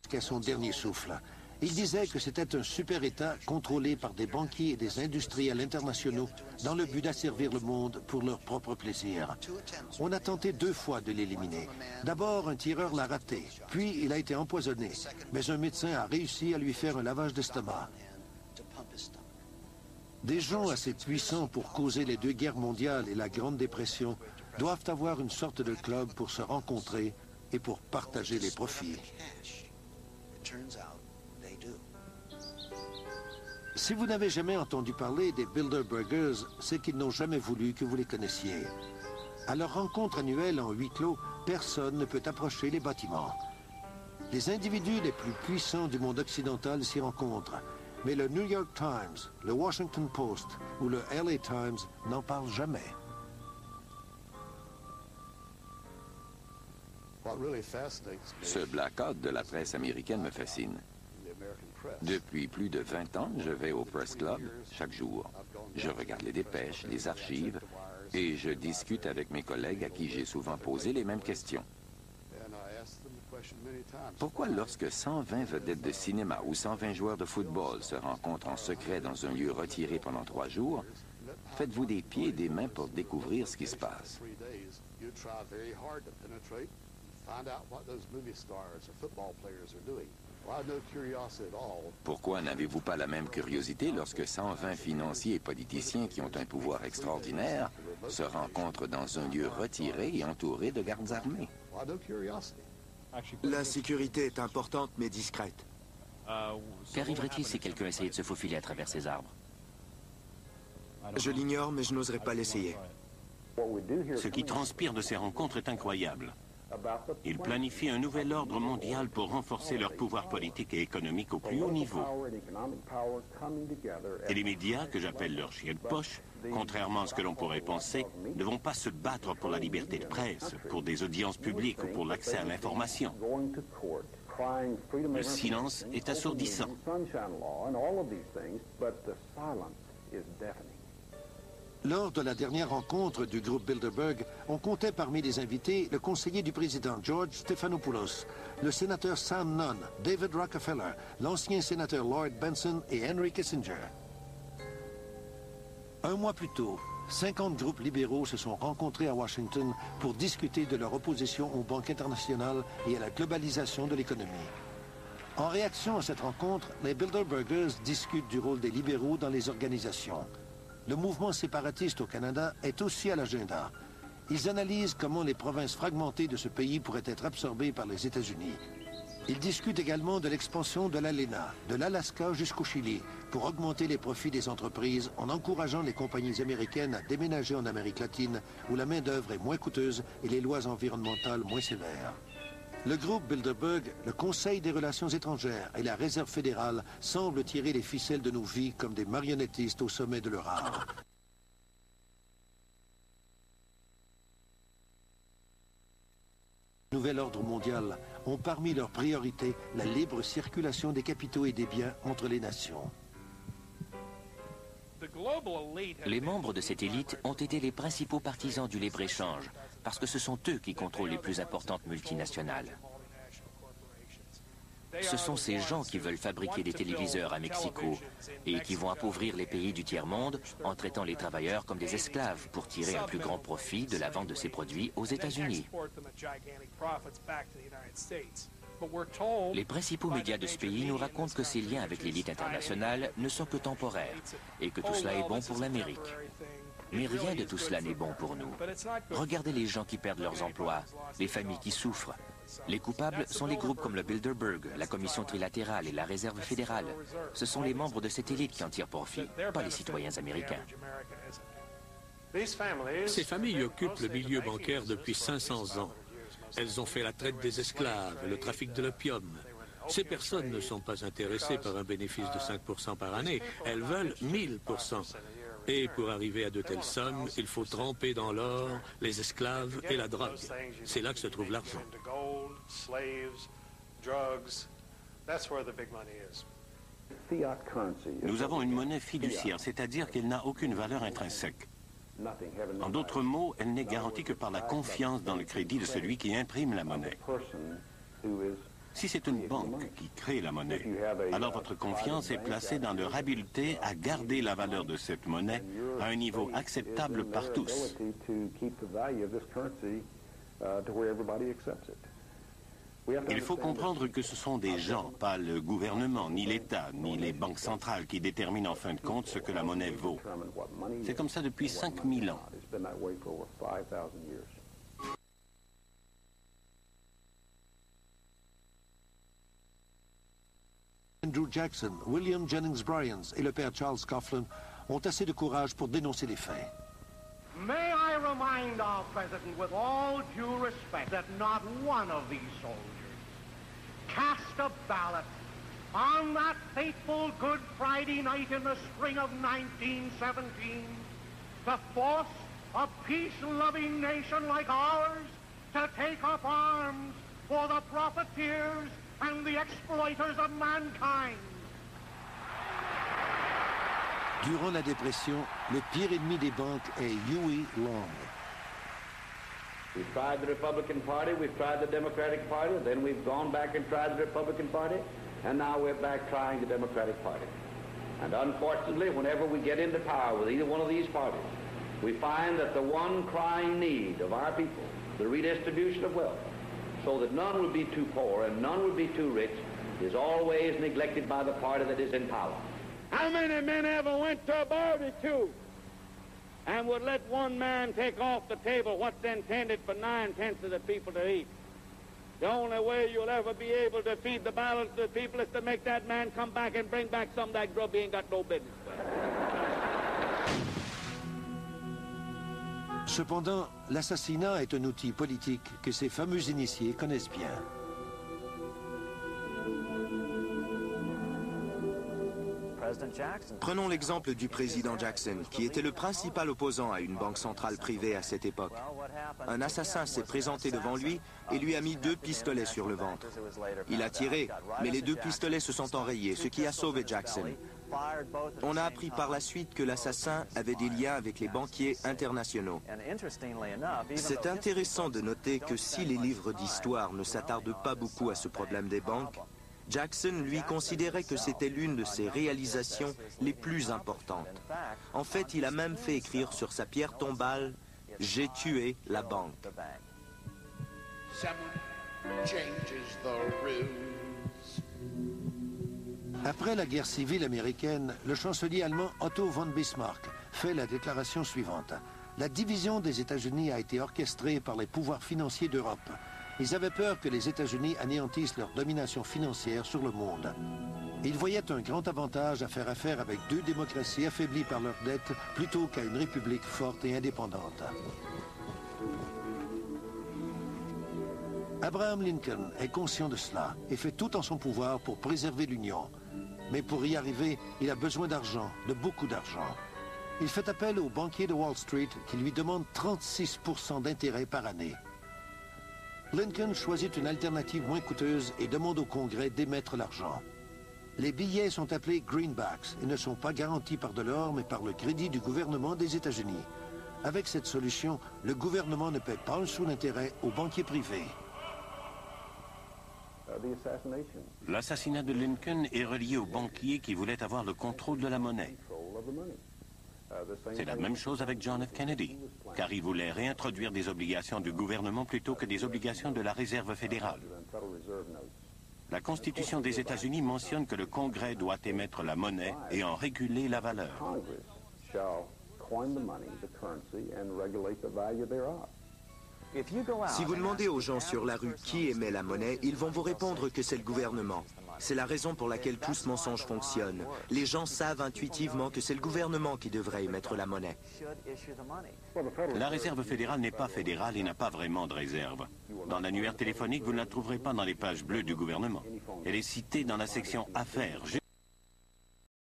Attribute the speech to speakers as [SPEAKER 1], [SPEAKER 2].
[SPEAKER 1] jusqu'à son dernier souffle. Il disait que c'était un super-État contrôlé par des banquiers et des industriels internationaux dans le but d'asservir le monde pour leur propre plaisir. On a tenté 2 fois de l'éliminer. D'abord, un tireur l'a raté, puis il a été empoisonné, mais un médecin a réussi à lui faire un lavage d'estomac. Des gens assez puissants pour causer les 2 guerres mondiales et la Grande Dépression doivent avoir une sorte de club pour se rencontrer et pour partager les profits. Si vous n'avez jamais entendu parler des Bilderbergers, c'est qu'ils n'ont jamais voulu que vous les connaissiez. À leur rencontre annuelle en huis clos, personne ne peut approcher les bâtiments. Les individus les plus puissants du monde occidental s'y rencontrent, mais le New York Times, le Washington Post ou le LA Times n'en parlent jamais.
[SPEAKER 2] Ce blackout de la presse américaine me fascine. Depuis plus de 20 ans, je vais au Press Club chaque jour. Je regarde les dépêches, les archives, et je discute avec mes collègues à qui j'ai souvent posé les mêmes questions. Pourquoi lorsque 120 vedettes de cinéma ou 120 joueurs de football se rencontrent en secret dans un lieu retiré pendant 3 jours, faites-vous des pieds et des mains pour découvrir ce qui se passe? Pourquoi n'avez-vous pas la même curiosité lorsque 120 financiers et politiciens qui ont un pouvoir extraordinaire se rencontrent dans un lieu retiré et entouré de gardes armés?
[SPEAKER 3] La sécurité est importante mais discrète.
[SPEAKER 4] Qu'arriverait-il si quelqu'un essayait de se faufiler à travers ces arbres?
[SPEAKER 3] Je l'ignore, mais je n'oserais pas l'essayer.
[SPEAKER 5] Ce qui transpire de ces rencontres est incroyable. Ils planifient un nouvel ordre mondial pour renforcer leur pouvoir politique et économique au plus haut niveau. Et les médias, que j'appelle leurs chiens de poche, contrairement à ce que l'on pourrait penser, ne vont pas se battre pour la liberté de presse, pour des audiences publiques ou pour l'accès à l'information. Le silence est assourdissant.
[SPEAKER 1] Lors de la dernière rencontre du groupe Bilderberg, on comptait parmi les invités le conseiller du président George Stephanopoulos, le sénateur Sam Nunn, David Rockefeller, l'ancien sénateur Lloyd Bentsen et Henry Kissinger. Un mois plus tôt, 50 groupes libéraux se sont rencontrés à Washington pour discuter de leur opposition aux banques internationales et à la globalisation de l'économie. En réaction à cette rencontre, les Bilderbergers discutent du rôle des libéraux dans les organisations. Le mouvement séparatiste au Canada est aussi à l'agenda. Ils analysent comment les provinces fragmentées de ce pays pourraient être absorbées par les États-Unis. Ils discutent également de l'expansion de l'ALENA, de l'Alaska jusqu'au Chili, pour augmenter les profits des entreprises en encourageant les compagnies américaines à déménager en Amérique latine, où la main-d'œuvre est moins coûteuse et les lois environnementales moins sévères. Le groupe Bilderberg, le Conseil des relations étrangères et la Réserve fédérale semblent tirer les ficelles de nos vies comme des marionnettistes au sommet de leur art. Le nouvel ordre mondial ont parmi leurs priorités la libre circulation des capitaux et des biens entre les nations.
[SPEAKER 4] Les membres de cette élite ont été les principaux partisans du libre-échange, parce que ce sont eux qui contrôlent les plus importantes multinationales. Ce sont ces gens qui veulent fabriquer des téléviseurs à Mexico et qui vont appauvrir les pays du tiers-monde en traitant les travailleurs comme des esclaves pour tirer un plus grand profit de la vente de ces produits aux États-Unis. Les principaux médias de ce pays nous racontent que ces liens avec l'élite internationale ne sont que temporaires et que tout cela est bon pour l'Amérique. Mais rien de tout cela n'est bon pour nous. Regardez les gens qui perdent leurs emplois, les familles qui souffrent. Les coupables sont les groupes comme le Bilderberg, la Commission trilatérale et la Réserve fédérale. Ce sont les membres de cette élite qui en tirent profit, pas les citoyens américains.
[SPEAKER 6] Ces familles occupent le milieu bancaire depuis 500 ans. Elles ont fait la traite des esclaves et le trafic de l'opium. Ces personnes ne sont pas intéressées par un bénéfice de 5% par année. Elles veulent 1000%. Et pour arriver à de telles sommes, il faut tremper dans l'or, les esclaves et la drogue. C'est là que se trouve l'argent.
[SPEAKER 5] Nous avons une monnaie fiduciaire, c'est-à-dire qu'elle n'a aucune valeur intrinsèque. En d'autres mots, elle n'est garantie que par la confiance dans le crédit de celui qui imprime la monnaie. Si c'est une banque qui crée la monnaie, alors votre confiance est placée dans leur habileté à garder la valeur de cette monnaie à un niveau acceptable par tous. Il faut comprendre que ce sont des gens, pas le gouvernement, ni l'État, ni les banques centrales qui déterminent en fin de compte ce que la monnaie vaut. C'est comme ça depuis 5000 ans.
[SPEAKER 1] Andrew Jackson, William Jennings Bryan et le père Charles Coughlin ont assez de courage pour dénoncer les faits.
[SPEAKER 7] May I remind our president with all due respect that not one of these soldiers cast a ballot on that fateful Good Friday night in the spring of 1917 to force a peace-loving nation like ours to take up arms for the profiteers and the exploiters of mankind.
[SPEAKER 1] Durant la dépression, le pire ennemi des banques est Huey Long.
[SPEAKER 8] We've tried the Republican Party, we've tried the Democratic Party, then we've gone back and tried the Republican Party, and now we're back trying the Democratic Party. And unfortunately, whenever we get into power with either one of these parties, we find that the one crying need of our people, the redistribution of wealth, so that none would be too poor and none would be too rich, is always neglected by the party that is in power.
[SPEAKER 7] How many men ever went to a barbecue and would let one man take off the table what's intended for 9/10 of the people to eat? The only way you'll ever be able to feed the balance of the people is to make that man come back and bring back some of that grub he ain't got no business with.
[SPEAKER 1] Cependant, l'assassinat est un outil politique que ces fameux initiés connaissent bien.
[SPEAKER 3] Prenons l'exemple du président Jackson, qui était le principal opposant à une banque centrale privée à cette époque. Un assassin s'est présenté devant lui et lui a mis 2 pistolets sur le ventre. Il a tiré, mais les 2 pistolets se sont enrayés, ce qui a sauvé Jackson. On a appris par la suite que l'assassin avait des liens avec les banquiers internationaux. C'est intéressant de noter que si les livres d'histoire ne s'attardent pas beaucoup à ce problème des banques, Jackson, lui, considérait que c'était l'une de ses réalisations les plus importantes. En fait, il a même fait écrire sur sa pierre tombale « J'ai tué la banque ».
[SPEAKER 1] Après la guerre civile américaine, le chancelier allemand Otto von Bismarck fait la déclaration suivante. La division des États-Unis a été orchestrée par les pouvoirs financiers d'Europe. Ils avaient peur que les États-Unis anéantissent leur domination financière sur le monde. Ils voyaient un grand avantage à faire affaire avec 2 démocraties affaiblies par leurs dettes plutôt qu'à une république forte et indépendante. Abraham Lincoln est conscient de cela et fait tout en son pouvoir pour préserver l'Union. Mais pour y arriver, il a besoin d'argent, de beaucoup d'argent. Il fait appel aux banquiers de Wall Street qui lui demandent 36% d'intérêt par année. Lincoln choisit une alternative moins coûteuse et demande au Congrès d'émettre l'argent. Les billets sont appelés greenbacks et ne sont pas garantis par de l'or mais par le crédit du gouvernement des États-Unis. Avec cette solution, le gouvernement ne paie pas un sou d'intérêt aux banquiers privés.
[SPEAKER 5] L'assassinat de Lincoln est relié aux banquiers qui voulaient avoir le contrôle de la monnaie. C'est la même chose avec John F. Kennedy, car il voulait réintroduire des obligations du gouvernement plutôt que des obligations de la Réserve fédérale. La Constitution des États-Unis mentionne que le Congrès doit émettre la monnaie et en réguler la valeur.
[SPEAKER 3] Si vous demandez aux gens sur la rue qui émet la monnaie, ils vont vous répondre que c'est le gouvernement. C'est la raison pour laquelle tout ce mensonge fonctionne. Les gens savent intuitivement que c'est le gouvernement qui devrait émettre la monnaie.
[SPEAKER 5] La Réserve fédérale n'est pas fédérale et n'a pas vraiment de réserve. Dans l'annuaire téléphonique, vous ne la trouverez pas dans les pages bleues du gouvernement. Elle est citée dans la section Affaires.